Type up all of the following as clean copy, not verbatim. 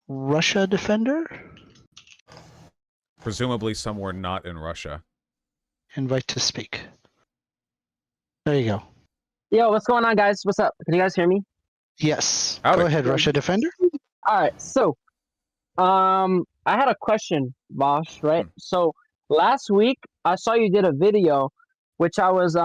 Russia defender? Presumably somewhere not in Russia. Invite to speak. There you go. Yo, what's going on, guys? What's up? Can you guys hear me? Yes. Howdy. Go ahead, Russia defender. All right. So, I had a question, Vaush, right? So last week I saw you did a video, which I was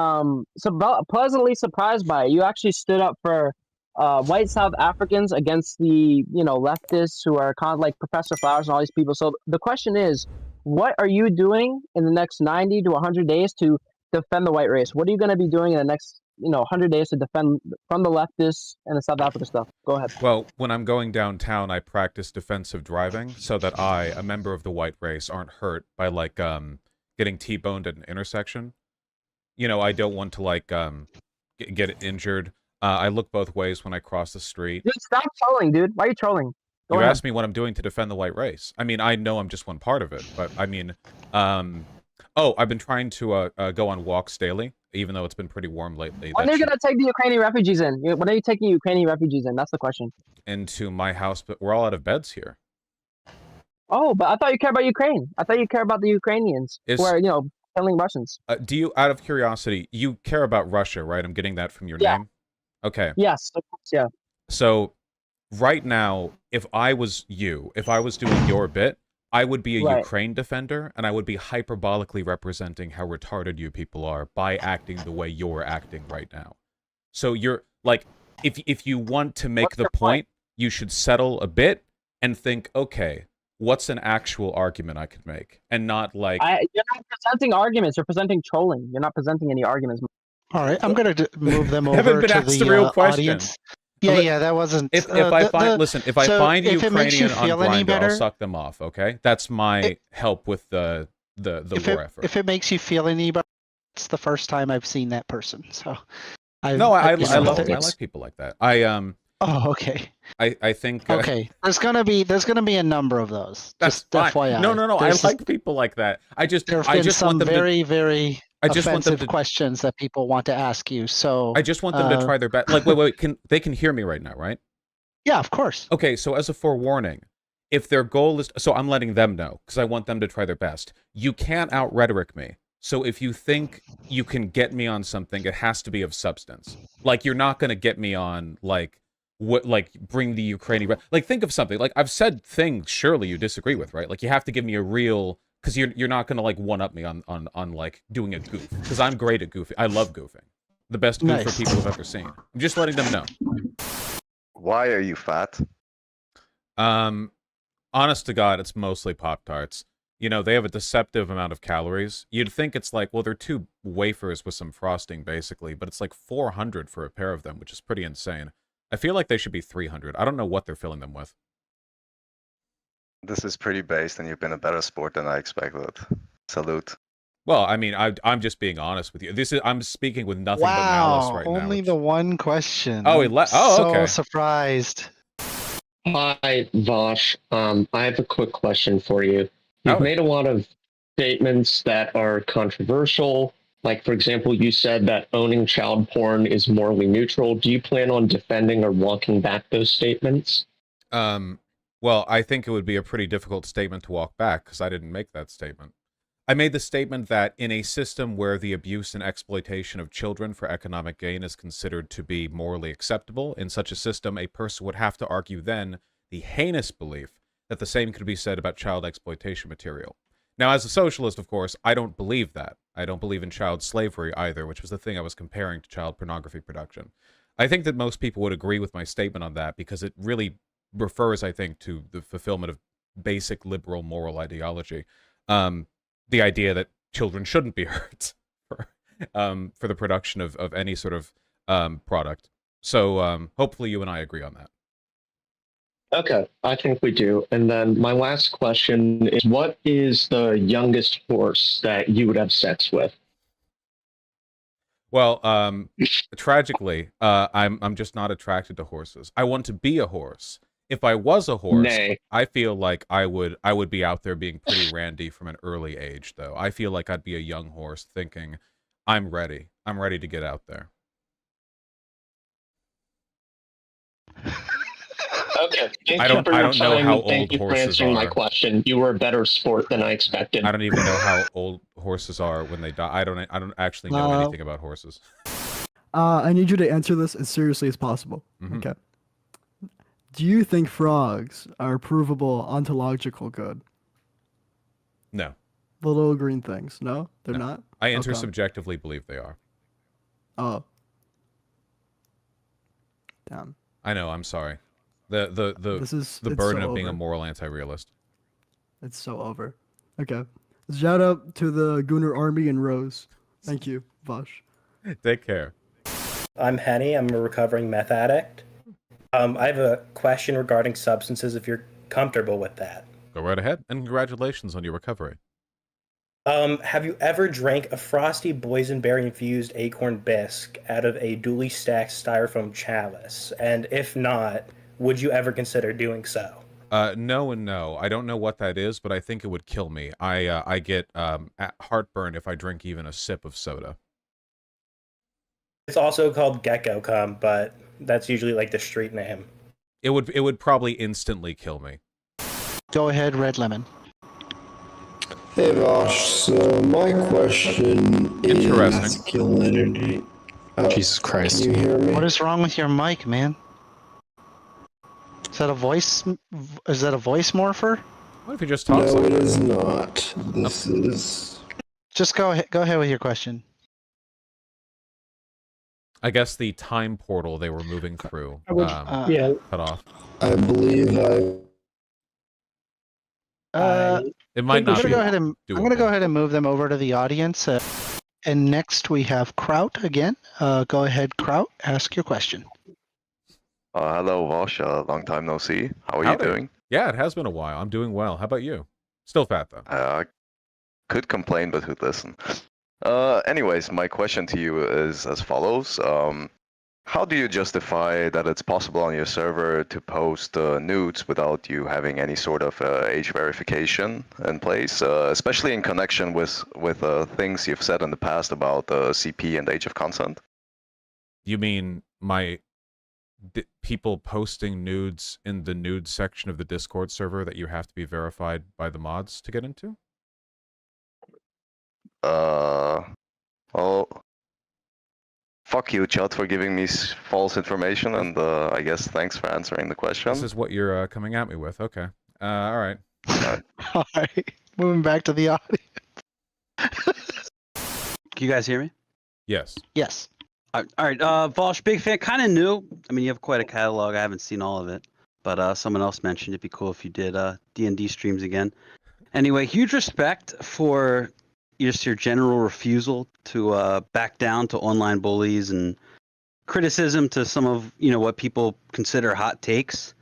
pleasantly surprised by. You actually stood up for white South Africans against the leftists who are kind of like Professor Flowers and all these people. So the question is, what are you doing in the next 90 to 100 days to defend the white race? What are you going to be doing in the next 100 days to defend from the leftists and the South Africa stuff? Go ahead. Well, when I'm going downtown, I practice defensive driving so that I, a member of the white race, aren't hurt by like getting T-boned at an intersection. I don't want to like get injured. I look both ways when I cross the street. Dude, stop trolling, dude. Why are you trolling? You asked me what I'm doing to defend the white race. I mean, I know I'm just one part of it, but I mean, I've been trying to go on walks daily, even though it's been pretty warm lately. When are you going to take the Ukrainian refugees in? When are you taking Ukrainian refugees in? That's the question. Into my house, but we're all out of beds here. Oh, but I thought you cared about Ukraine. I thought you cared about the Ukrainians who are, killing Russians. Do you, out of curiosity, you care about Russia, right? I'm getting that from your name? Okay. Yes, of course, yeah. So, right now, if I was you, if I was doing your bit, I would be a Ukraine defender, and I would be hyperbolically representing how retarded you people are by acting the way you're acting right now. So you're, like, if you want to make the point, you should settle a bit and think, okay, what's an actual argument I could make? And not, like... You're not presenting arguments, you're presenting trolling. You're not presenting any arguments. All right, I'm going to move them over to the real audience. Yeah, that wasn't... If I find a Ukrainian on Grindr, I'll suck them off, okay? That's my help with the war effort. If it makes you feel any better, it's the first time I've seen that person, so... I like people like that. Oh, okay. I think... okay, there's gonna be a number of those. That's fine. FYI. No, I like people like that. I just want them very, very... I just offensive want them to, questions that people want to ask you. So I just want them to try their best. Like, wait, they can hear me right now, right? Yeah, of course. Okay, so as a forewarning, if their goal is, so I'm letting them know because I want them to try their best. You can't out rhetoric me. So if you think you can get me on something, it has to be of substance. Like, you're not going to get me on like bring the Ukrainian, like, think of something. Like, I've said things surely you disagree with, right? Like, you have to give me a real. Because you're not gonna like one up me on like doing a goof. Because I'm great at goofing. I love goofing. The best goofer people have ever seen. I'm just letting them know. Why are you fat? Honest to God, it's mostly Pop-Tarts. They have a deceptive amount of calories. You'd think it's like, well, they're 2 wafers with some frosting, basically, but it's like 400 for a pair of them, which is pretty insane. I feel like they should be 300. I don't know what they're filling them with. This is pretty based, and you've been a better sport than I expected. Salute. Well, I mean, I'm just being honest with you. I'm speaking with nothing but malice right now. Only the one question. Oh, okay. So surprised. Hi, Vaush. I have a quick question for you. You've made a lot of statements that are controversial. Like, for example, you said that owning child porn is morally neutral. Do you plan on defending or walking back those statements? Well, I think it would be a pretty difficult statement to walk back, because I didn't make that statement. I made the statement that in a system where the abuse and exploitation of children for economic gain is considered to be morally acceptable, in such a system, a person would have to argue then the heinous belief that the same could be said about child exploitation material. Now, as a socialist, of course, I don't believe that. I don't believe in child slavery either, which was the thing I was comparing to child pornography production. I think that most people would agree with my statement on that, because it really refers, I think, to the fulfillment of basic liberal moral ideology. The idea that children shouldn't be hurt for the production of any sort of product. So hopefully you and I agree on that. Okay, I think we do. And then my last question is, what is the youngest horse that you would have sex with? Well, tragically, I'm just not attracted to horses. I want to be a horse. If I was a horse, I feel like I would be out there being pretty randy from an early age, though. I feel like I'd be a young horse thinking, I'm ready. I'm ready to get out there. Okay. I don't know how old thank you for horses answering my are. question. You were a better sport than I expected. I don't even know how old horses are when they die. I don't actually know anything about horses. I need you to answer this as seriously as possible. Mhm. Okay. Do you think frogs are provable ontological good? No. The little green things. No, they're No. not. I Okay. intersubjectively believe they are. Oh. Damn. I know, I'm sorry. The It's burden so of being a over. moral anti-realist. It's so over. Okay. Shout out to the Gunnar Army and Rose. Thank you, Vaush. Take care. I'm Henny. I'm a recovering meth addict. I have a question regarding substances, if you're comfortable with that. Go right ahead, and congratulations on your recovery. Have you ever drank a frosty boysenberry-infused acorn bisque out of a duly stacked styrofoam chalice? And if not, would you ever consider doing so? No and no. I don't know what that is, but I think it would kill me. I get heartburn if I drink even a sip of soda. It's also called gecko cum, but that's usually like the street name. It would probably instantly kill me. Go ahead, RedLemon. Hey Vaush, so my question is masculinity. Jesus Christ. Can you hear me? What is wrong with your mic, man? Is that a voice? Is that a voice morpher? What if you just talk? No, it is not. This is. Just go ahead with your question. I guess the time portal they were moving through yeah. cut off. I believe It might not be. I'm going to go ahead and move them over to the audience. And next we have Kraut again. Go ahead, Kraut. Ask your question. Hello, Vaush. Long time no see. How are Howdy. you doing? Yeah, it has been a while. I'm doing well. How about you? Still fat, though. Could complain, but who'd listen? Anyways, my question to you is as follows. How do you justify that it's possible on your server to post nudes without you having any sort of age verification in place, especially in connection with things you've said in the past about CP and age of consent? You mean people posting nudes in the nude section of the Discord server that you have to be verified by the mods to get into? Well, fuck you, Chud, for giving me false information, and I guess thanks for answering the question. This is what you're coming at me with. Okay. All right. All right. Moving back to the audience. Can you guys hear me? Yes. Yes. All right. Vaush, big fan. Kind of new. I mean, you have quite a catalog. I haven't seen all of it, but someone else mentioned it'd be cool if you did D&D streams again. Anyway, huge respect for just your general refusal to back down to online bullies and criticism to some of what people consider hot takes.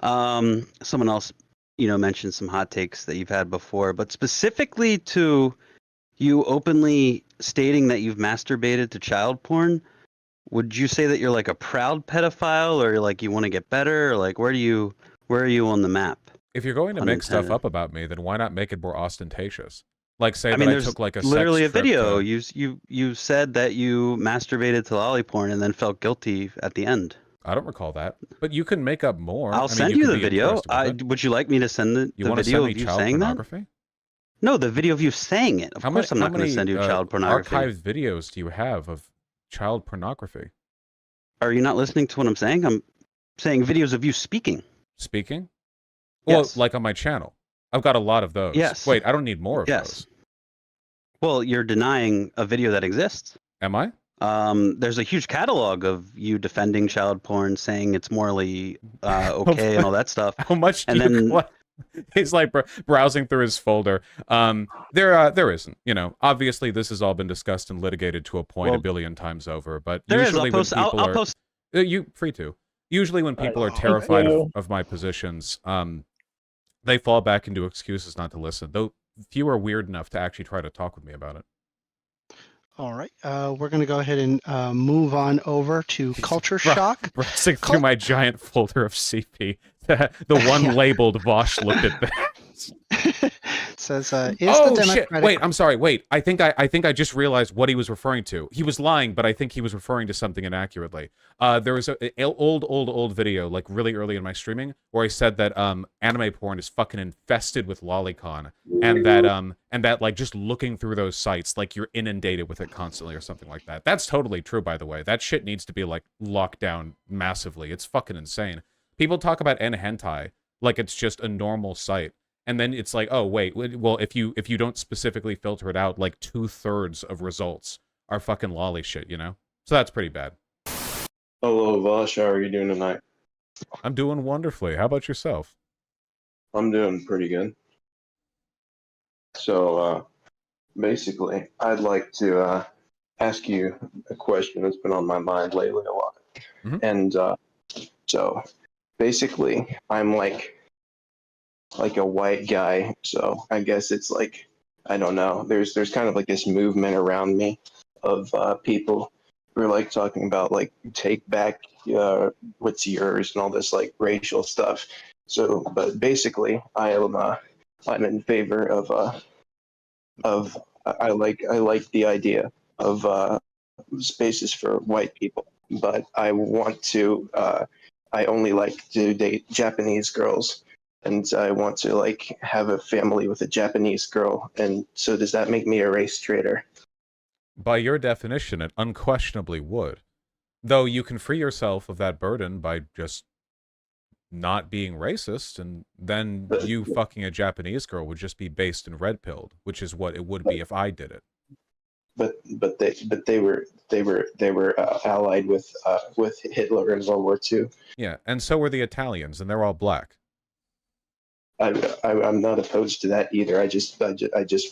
Someone else mentioned some hot takes that you've had before, but specifically to you openly stating that you've masturbated to child porn. Would you say that you're like a proud pedophile, or like you want to get better, or like where are you on the map? If you're going to make stuff up about me, then why not make it more ostentatious? Like say I mean, that I took like a literally sex a video. To... You said that you masturbated to lolly porn and then felt guilty at the end. I don't recall that, but you can make up more. I'll send you the video. Would you like me to send the video of you saying that? No, the video of you saying it. Of course, I'm not going to send you child pornography. Archived videos do you have of child pornography? Are you not listening to what I'm saying? I'm saying videos of you speaking. Speaking? Yes. Well, like on my channel. I've got a lot of those. Yes. Wait, I don't need more of those. Well, you're denying a video that exists. Am I? There's a huge catalog of you defending child porn, saying it's morally okay and all that stuff. How much do you He's like browsing through his folder. There isn't. Obviously this has all been discussed and litigated to a point a billion times over. But usually when people are, you free to. Usually when people are terrified of my positions, they fall back into excuses not to listen. Though few are weird enough to actually try to talk with me about it. All right, we're going to go ahead and move on over to Culture Shock. Browsing through my giant folder of CP, the one labeled Vaush looked at this. says, "Is the Oh Democratic?" shit! Wait, I'm sorry. Wait, I think I just realized what he was referring to. He was lying, but I think he was referring to something inaccurately. There was a old video, like really early in my streaming, where I said that anime porn is fucking infested with lolicon, and that like just looking through those sites, like you're inundated with it constantly or something like that. That's totally true, by the way. That shit needs to be like locked down massively. It's fucking insane. People talk about hentai like it's just a normal site. And then it's like, oh, wait, well, if you don't specifically filter it out, like 2/3 of results are fucking lolly shit, you know? So that's pretty bad. Hello, Vaush. How are you doing tonight? I'm doing wonderfully. How about yourself? I'm doing pretty good. So, basically, I'd like to ask you a question that's been on my mind lately a lot. Mm-hmm. And so, basically, I'm like a white guy, so I guess it's like, I don't know, there's kind of like this movement around me of people who are like talking about like take back what's yours and all this like racial stuff. So but basically I'm in favor of I like the idea of spaces for white people, but I want to I only like to date Japanese girls. And I want to like have a family with a Japanese girl. And so does that make me a race traitor? By your definition, it unquestionably would. Though you can free yourself of that burden by just not being racist, and then you fucking a Japanese girl would just be based and red-pilled, which is what it would be if I did it. But they were allied with Hitler in World War II. Yeah, and so were the Italians, and they're all black. I'm not opposed to that either. I just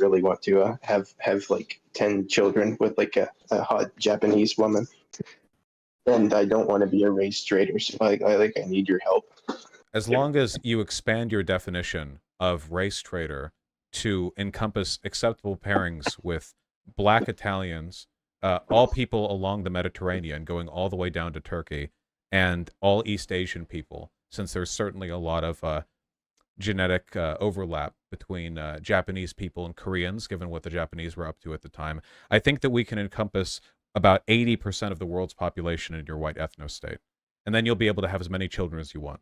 really want to have like 10 children with like a hot Japanese woman, and I don't want to be a race traitor. So I need your help. As long as you expand your definition of race traitor to encompass acceptable pairings with black Italians, all people along the Mediterranean, going all the way down to Turkey, and all East Asian people, since there's certainly a lot of genetic overlap between Japanese people and Koreans, given what the Japanese were up to at the time. I think that we can encompass about 80% of the world's population in your white ethno-state. And then you'll be able to have as many children as you want.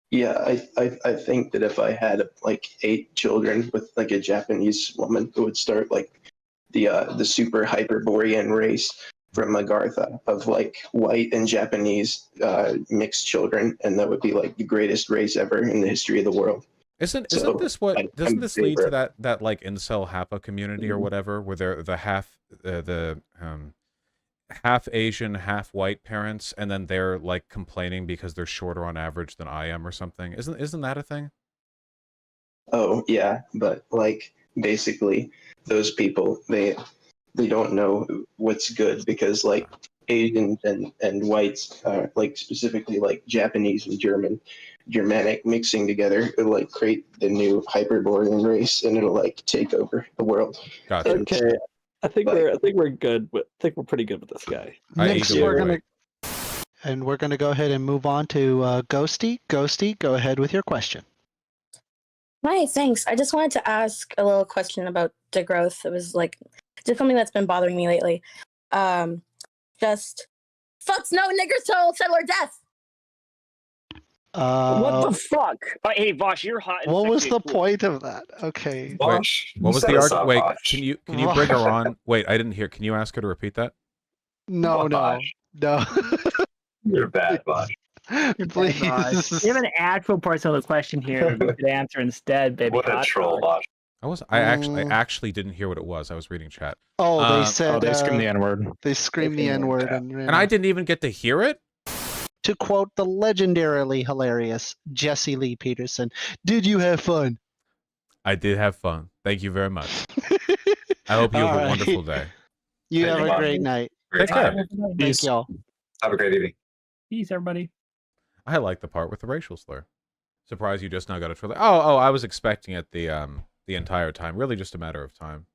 Yeah, I think that if I had like 8 children with like a Japanese woman, it would start like the super Hyperborean race from Magartha of like white and Japanese mixed children, and that would be like the greatest race ever in the history of the world. Doesn't this lead to that like incel Hapa community or whatever, where they're the half Asian, half white parents, and then they're like complaining because they're shorter on average than I am or something? Isn't that a thing? Oh yeah, but like basically those people they don't know what's good, because like Asians and whites like specifically like Japanese and Germanic mixing together, it'll like create the new Hyperborean race, and it'll like take over the world. Gotcha. Okay, I think we're good. I think we're pretty good with this guy. Next, we're gonna go ahead and move on to Ghosty. Ghosty, go ahead with your question. Hi, thanks. I just wanted to ask a little question about degrowth. It was like just something that's been bothering me lately. Just fucks no niggers till settler death. What the fuck? Hey, Vaush, you're hot. What was the point of that? Okay. Wait, what was the argument? Wait, can you bring her on? Wait, I didn't hear. Can you ask her to repeat that? No. You're bad, Vaush. Please. You have an actual personal question here. You could answer instead, baby. What a troll, Vaush. I actually didn't hear what it was. I was reading chat. Oh, they said they screamed the N-word. They screamed the N-word, and I didn't even get to hear it. To quote the legendarily hilarious Jesse Lee Peterson, "Did you have fun?" I did have fun. Thank you very much. I hope you have a wonderful day. You have a great night. Take care. Thank y'all. Have a great evening. Peace, everybody. I like the part with the racial slur. Surprised you just now got a trailer. Oh, I was expecting it the entire time. Really just a matter of time.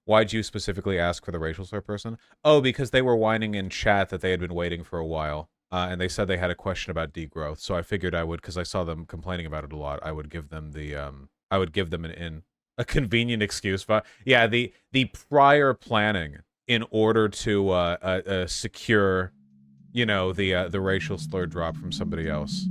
Why'd you specifically ask for the racial slur person? Oh, because they were whining in chat that they had been waiting for a while. And they said they had a question about degrowth. So I figured I would, because I saw them complaining about it a lot, I would give them an in. A convenient excuse, but yeah, the prior planning in order to secure, you know, the racial slur drop from somebody else.